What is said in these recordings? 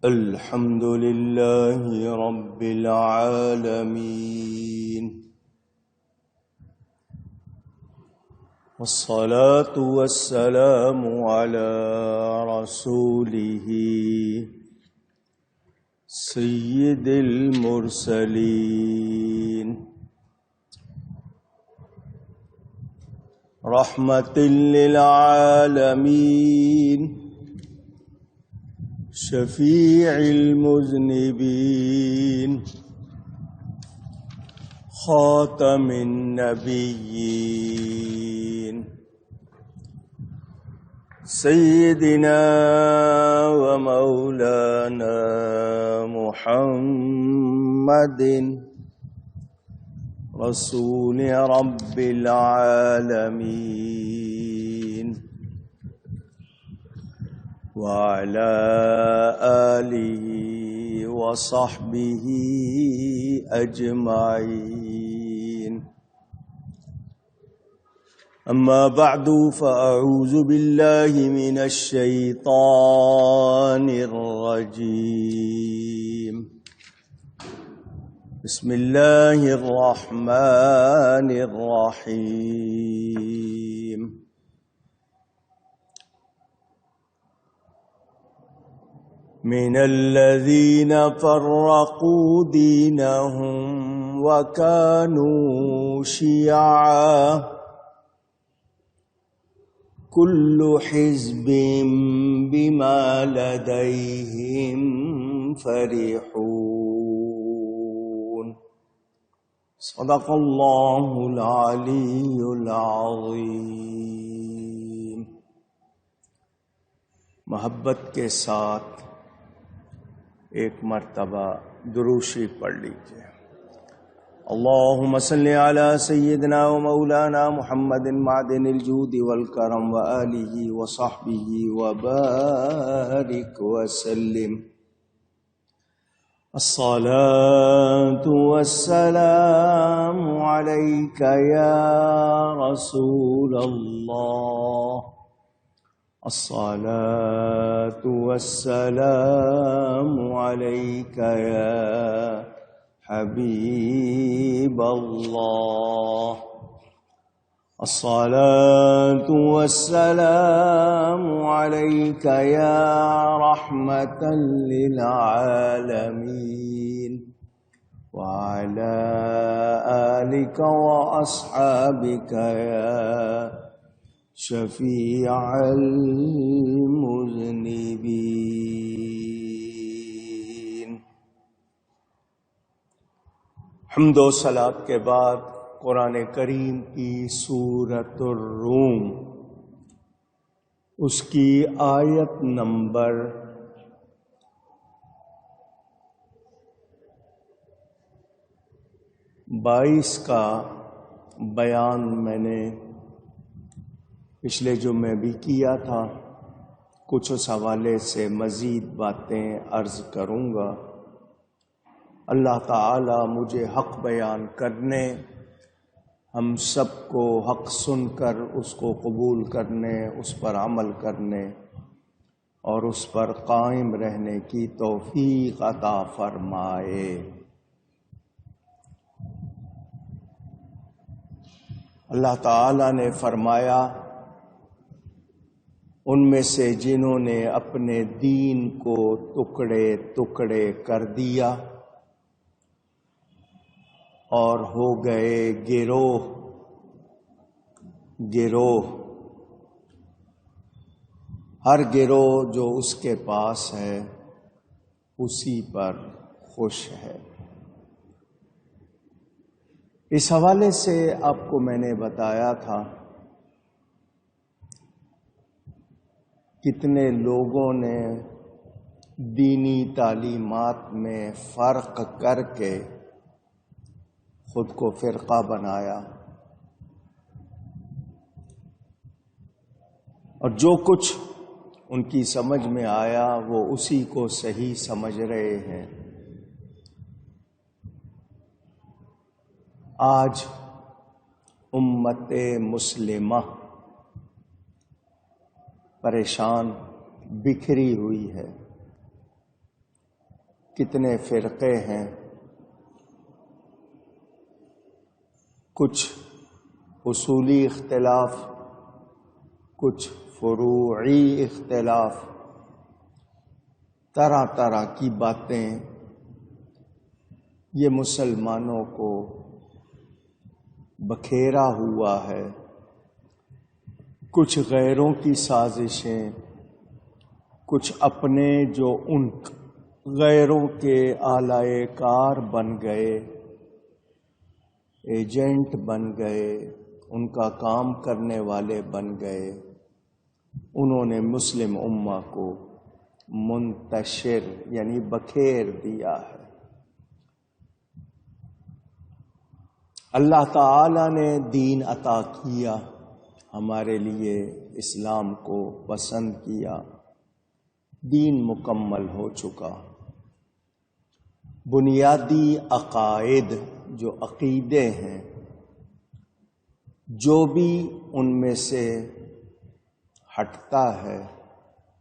الحمد لله رب العالمين، والصلاة والسلام على رسوله سيد المرسلين، رحمة للعالمين، شفيع المذنبين، خاتم النبيين، سيدنا ومولانا محمد رسول رب العالمين، وعلى آله وصحبه أجمعين. أما بعد، فأعوذ بالله من الشيطان الرجيم. بسم الله الرحمن الرحيم. من الذين فرقوا دينهم وكانوا شيعا كل حزب بما لديهم فرحون. صدق الله العلي العظيم. محبت کے ساتھ ایک مرتبہ درود شریف پڑھ لیجیے. اللہم صلی علی سیدنا و مولانا محمد معدن الجود والکرم وآلہ وصحبہ وبارک وسلم. الصلاة والسلام علیک یا رسول اللہ، الصلاة والسلام عليك يا حبيب الله، الصلاة والسلام عليك يا رحمة للعالمين، وعلى آلك وأصحابك يا شفیع المذنبین. حمد و صلات کے بعد قرآن کریم کی سورۃ الروم، اس کی آیت نمبر 22 کا بیان میں نے پچھلے جمعے بھی کیا تھا. کچھ اس حوالے سے مزید باتیں عرض کروں گا. اللہ تعالی مجھے حق بیان کرنے، ہم سب کو حق سن کر اس کو قبول کرنے، اس پر عمل کرنے اور اس پر قائم رہنے کی توفیق عطا فرمائے. اللہ تعالی نے فرمایا، ان میں سے جنہوں نے اپنے دین کو ٹکڑے ٹکڑے کر دیا اور ہو گئے گروہ گروہ، ہر گروہ جو اس کے پاس ہے اسی پر خوش ہے. اس حوالے سے آپ کو میں نے بتایا تھا کتنے لوگوں نے دینی تعلیمات میں فرق کر کے خود کو فرقہ بنایا، اور جو کچھ ان کی سمجھ میں آیا وہ اسی کو صحیح سمجھ رہے ہیں. آج امت مسلمہ پریشان بکھری ہوئی ہے. کتنے فرقے ہیں، کچھ اصولی اختلاف، کچھ فروعی اختلاف، طرح طرح کی باتیں یہ مسلمانوں کو بکھیرا ہوا ہے۔ کچھ غیروں کی سازشیں، کچھ اپنے جو ان غیروں کے آلائے کار بن گئے، ایجنٹ بن گئے، ان کا کام کرنے والے بن گئے، انہوں نے مسلم امہ کو منتشر یعنی بکھیر دیا ہے۔ اللہ تعالی نے دین عطا کیا، ہمارے لیے اسلام کو پسند کیا، دین مکمل ہو چکا۔ بنیادی عقائد جو عقیدے ہیں، جو بھی ان میں سے ہٹتا ہے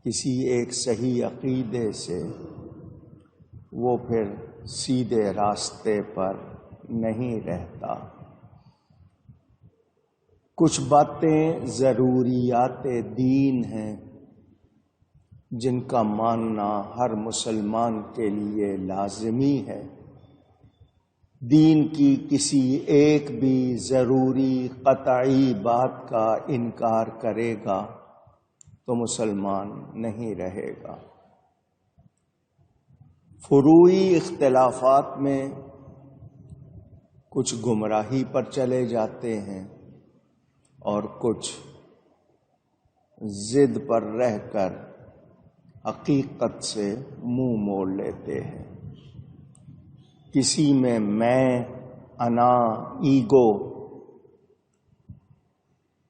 کسی ایک صحیح عقیدے سے، وہ پھر سیدھے راستے پر نہیں رہتا۔ کچھ باتیں ضروریات دین ہیں جن کا ماننا ہر مسلمان کے لیے لازمی ہے۔ دین کی کسی ایک بھی ضروری قطعی بات کا انکار کرے گا تو مسلمان نہیں رہے گا۔ فروعی اختلافات میں کچھ گمراہی پر چلے جاتے ہیں اور کچھ ضد پر رہ کر حقیقت سے منہ موڑ لیتے ہیں۔ کسی میں انا، ایگو،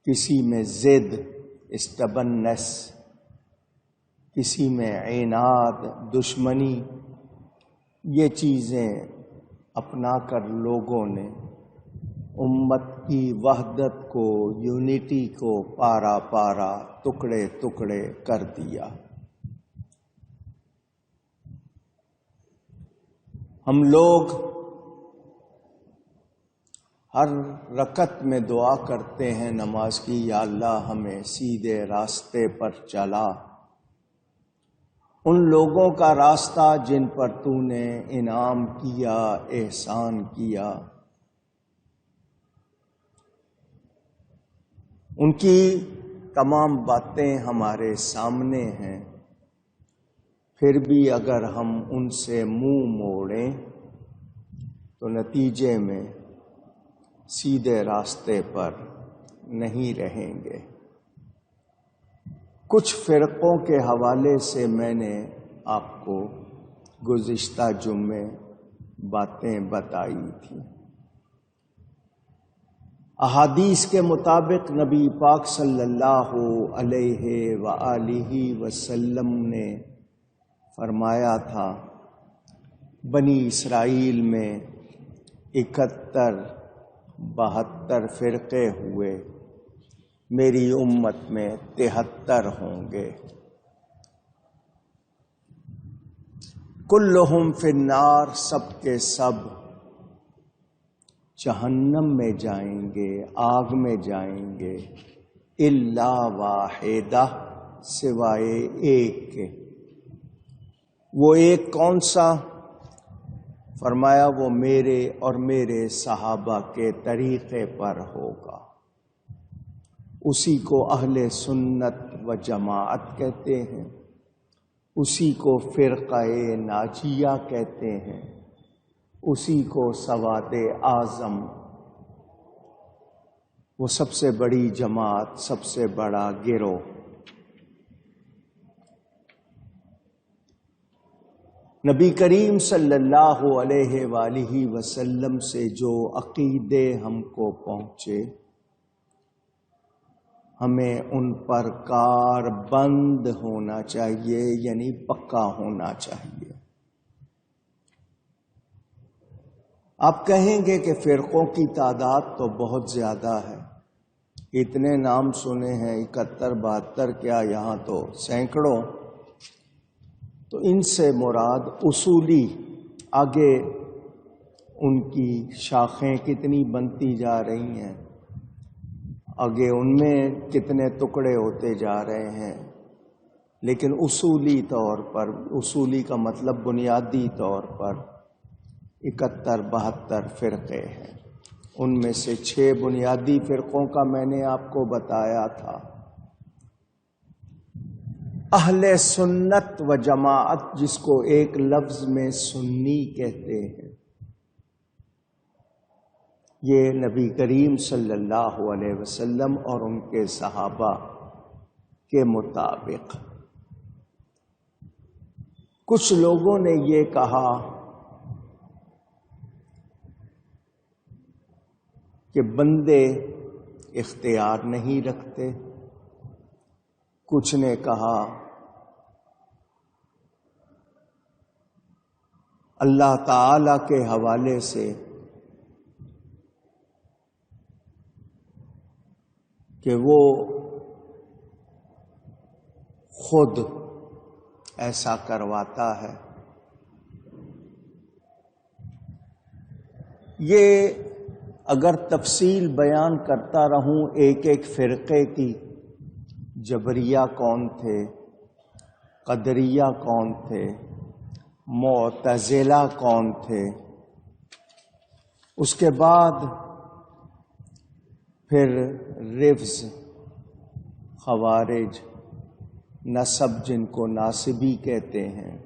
کسی میں ضد، اسٹبنس، کسی میں عناد، دشمنی، یہ چیزیں اپنا کر لوگوں نے امت کی وحدت کو، یونٹی کو پارا پارا، ٹکڑے ٹکڑے کر دیا۔ ہم لوگ ہر رکعت میں دعا کرتے ہیں نماز کی، یا اللہ ہمیں سیدھے راستے پر چلا، ان لوگوں کا راستہ جن پر تو نے انعام کیا، احسان کیا۔ ان کی تمام باتیں ہمارے سامنے ہیں، پھر بھی اگر ہم ان سے منہ موڑیں تو نتیجے میں سیدھے راستے پر نہیں رہیں گے۔ کچھ فرقوں کے حوالے سے میں نے آپ کو گزشتہ جمعے باتیں بتائی تھیں۔ احادیث کے مطابق نبی پاک صلی اللہ علیہ وآلہ وسلم نے فرمایا تھا، بنی اسرائیل میں 71 فرقے ہوئے، میری امت میں 73 ہوں گے، کلہم فی النار، سب کے سب جہنم میں جائیں گے، آگ میں جائیں گے، الا واحدہ، سوائے ایک کے۔ وہ ایک کون سا؟ فرمایا وہ میرے اور میرے صحابہ کے طریقے پر ہوگا۔ اسی کو اہل سنت و جماعت کہتے ہیں، اسی کو فرقہ ناجیہ کہتے ہیں، اسی کو سواد اعظم، وہ سب سے بڑی جماعت، سب سے بڑا گروہ۔ نبی کریم صلی اللہ علیہ وآلہ وسلم سے جو عقیدے ہم کو پہنچے، ہمیں ان پر کار بند ہونا چاہیے، یعنی پکا ہونا چاہیے۔ آپ کہیں گے کہ فرقوں کی تعداد تو بہت زیادہ ہے، اتنے نام سنے ہیں، 71 72، کیا یہاں تو سینکڑوں۔ تو ان سے مراد اصولی آگے ان کی شاخیں کتنی بنتی جا رہی ہیں، آگے ان میں کتنے ٹکڑے ہوتے جا رہے ہیں، لیکن اصولی طور پر، اصولی کا مطلب بنیادی طور پر 71-72 فرقے ہیں۔ ان میں سے 6 بنیادی فرقوں کا میں نے آپ کو بتایا تھا۔ اہل سنت و جماعت، جس کو ایک لفظ میں سنی کہتے ہیں، یہ نبی کریم صلی اللہ علیہ وسلم اور ان کے صحابہ کے مطابق۔ کچھ لوگوں نے یہ کہا کہ بندے اختیار نہیں رکھتے، کچھ نے کہا اللہ تعالی کے حوالے سے کہ وہ خود ایسا کرواتا ہے۔ یہ اگر تفصیل بیان کرتا رہوں ایک ایک فرقے کی، جبریہ کون تھے، قدریہ کون تھے، معتزلہ کون تھے، اس کے بعد پھر رفض، خوارج، نسب جن کو ناسبی کہتے ہیں،